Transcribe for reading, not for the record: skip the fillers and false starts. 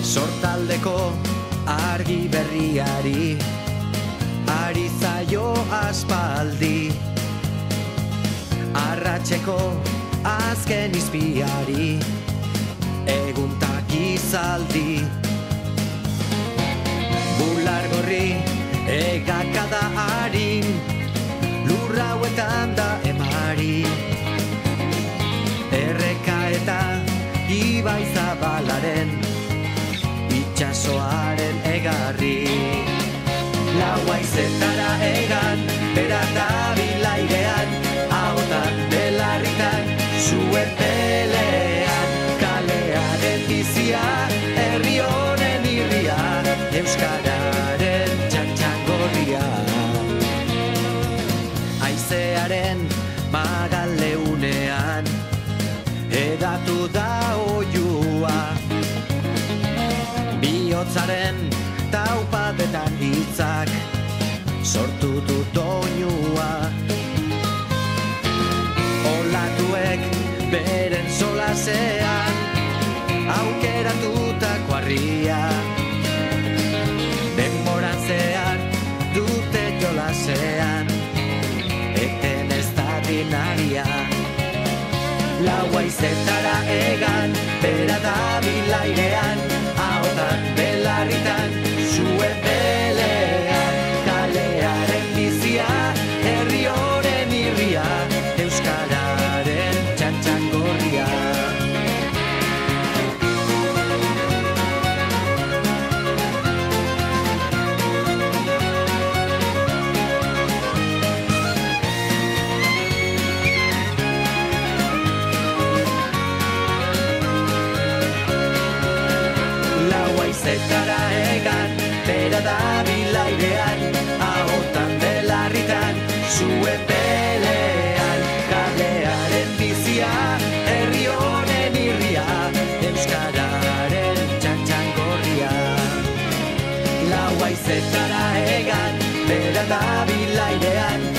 Sortaldeko argi berriari ari zaio aspaldi, arratseko azken izpiari eguntak izaldi. Bular gorri egakada harin, lurra hauetan da emari, erreka eta ibai zabalaren itxasoaren egarri. Lau haizetara egan, bera da bilairean, ahotan belarritan, zuen pelean, kalearen bizia, herri honen irria, euskararen txantxangorria. Haizearen magaleunean, edatu da oiua, bihotzaren taupadetan hitzak sortu du doinua. Olatuek beren solasean aukeratutako harria, denboran zehar dute jolasean eten ez dadin aria. Lau haizetara egan, bera da bilairean, ahotan belarritan, zuen pelean, kalearen bizia, herri honen irria, euskararen txantxangorria. Haizetara egan, bera da bilairean, ahotan belarritan, zuen pelean, kalearen bizia, herri honen irria, euskararen txantxangorria. Lau haizetara egan, bera da bilairean,